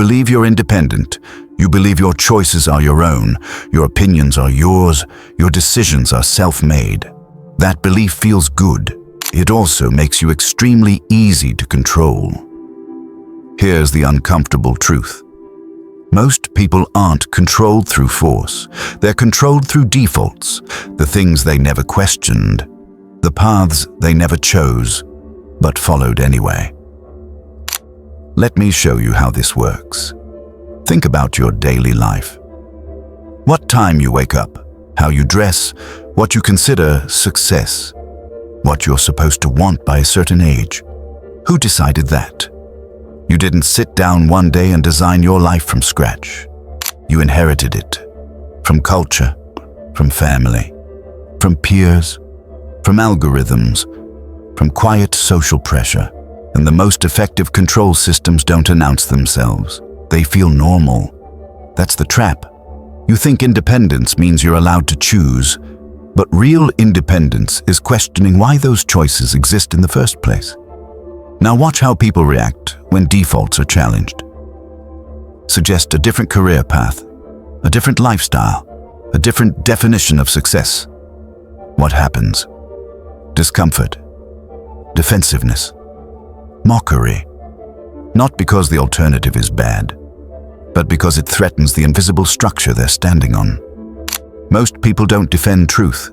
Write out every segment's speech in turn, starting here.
believe you're independent. You believe your choices are your own, your opinions are yours, your decisions are self-made. That belief feels good. It also makes you extremely easy to control. Here's the uncomfortable truth. Most people aren't controlled through force. They're controlled through defaults, the things they never questioned, the paths they never chose, but followed anyway. Let me show you how this works. Think about your daily life. What time you wake up, how you dress, what you consider success, what you're supposed to want by a certain age. Who decided that? You didn't sit down one day and design your life from scratch. You inherited it. From culture, from family, from peers, from algorithms, from quiet social pressure. And the most effective control systems don't announce themselves. They feel normal. That's the trap. You think independence means you're allowed to choose, but real independence is questioning why those choices exist in the first place. Now watch how people react when defaults are challenged. Suggest a different career path, a different lifestyle, a different definition of success. What happens? Discomfort, defensiveness, mockery. Not because the alternative is bad, but because it threatens the invisible structure they're standing on. Most people don't defend truth.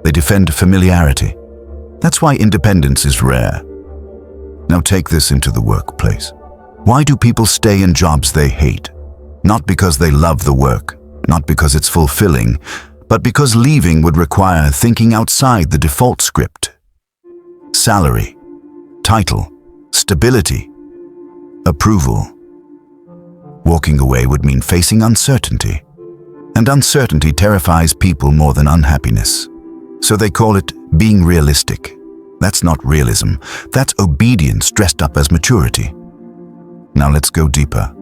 They defend familiarity. That's why independence is rare. Now take this into the workplace. Why do people stay in jobs they hate? Not because they love the work, not because it's fulfilling, but because leaving would require thinking outside the default script. Salary, title, stability, approval. Walking away would mean facing uncertainty, and uncertainty terrifies people more than unhappiness. So they call it being realistic. That's not realism. That's obedience dressed up as maturity. Now let's go deeper.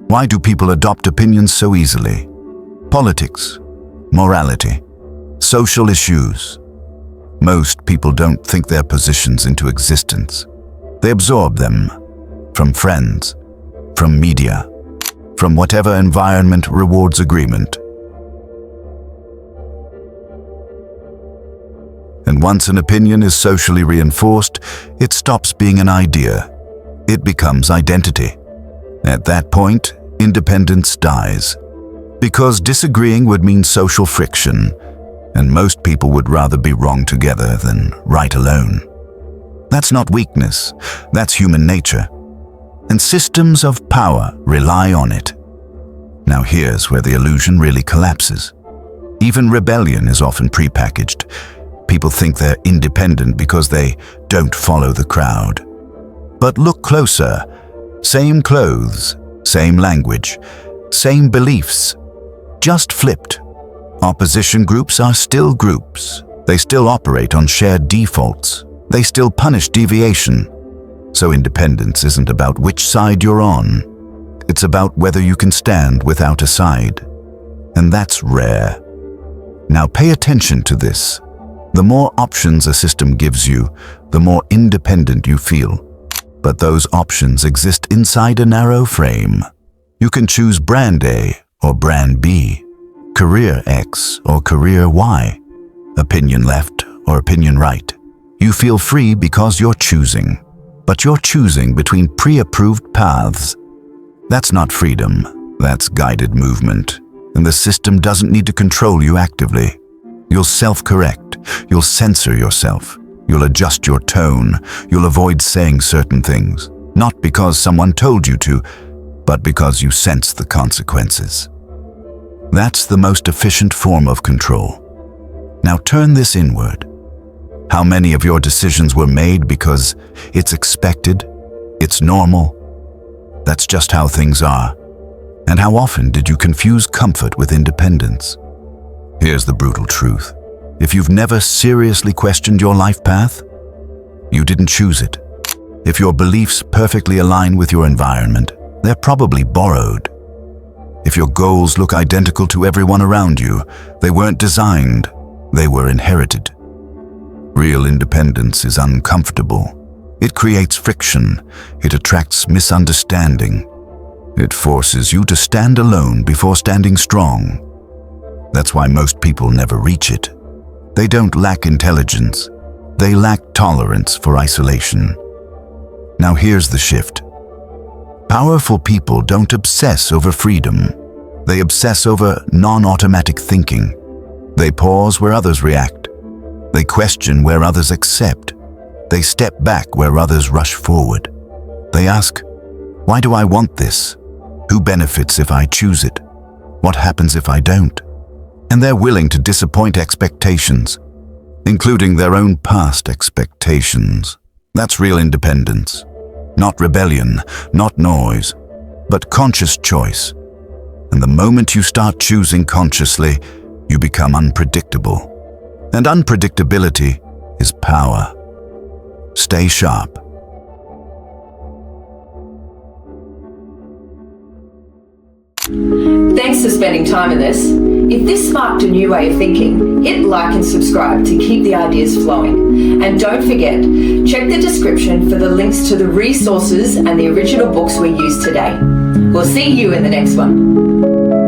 Why do people adopt opinions so easily? Politics, morality, social issues. Most people don't think their positions into existence. They absorb them from friends, from media, from whatever environment rewards agreement. And once an opinion is socially reinforced, it stops being an idea. It becomes identity. At that point, independence dies. Because disagreeing would mean social friction, and most people would rather be wrong together than right alone. That's not weakness, that's human nature. And systems of power rely on it. Now here's where the illusion really collapses. Even rebellion is often prepackaged. People think they're independent because they don't follow the crowd. But look closer. Same clothes, same language, same beliefs, just flipped. Opposition groups are still groups. They still operate on shared defaults. They still punish deviation. So independence isn't about which side you're on. It's about whether you can stand without a side. And that's rare. Now pay attention to this. The more options a system gives you, the more independent you feel. But those options exist inside a narrow frame. You can choose brand A or brand B, career X or career Y, opinion left or opinion right. You feel free because you're choosing, but you're choosing between pre-approved paths. That's not freedom, that's guided movement, and the system doesn't need to control you actively. You'll self-correct, you'll censor yourself, you'll adjust your tone, you'll avoid saying certain things, not because someone told you to, but because you sense the consequences. That's the most efficient form of control. Now turn this inward. How many of your decisions were made because it's expected, it's normal? That's just how things are. And how often did you confuse comfort with independence? Here's the brutal truth. If you've never seriously questioned your life path, you didn't choose it. If your beliefs perfectly align with your environment, they're probably borrowed. If your goals look identical to everyone around you, they weren't designed, they were inherited. Real independence is uncomfortable. It creates friction. It attracts misunderstanding. It forces you to stand alone before standing strong. That's why most people never reach it. They don't lack intelligence. They lack tolerance for isolation. Now here's the shift. Powerful people don't obsess over freedom. They obsess over non-automatic thinking. They pause where others react. They question where others accept. They step back where others rush forward. They ask, why do I want this? Who benefits if I choose it? What happens if I don't? And they're willing to disappoint expectations, including their own past expectations. That's real independence. Not rebellion, not noise, but conscious choice. And the moment you start choosing consciously, you become unpredictable. And unpredictability is power. Stay sharp. Thanks for spending time with us. If this sparked a new way of thinking, hit like and subscribe to keep the ideas flowing. And don't forget, check the description for the links to the resources and the original books we used today. We'll see you in the next one.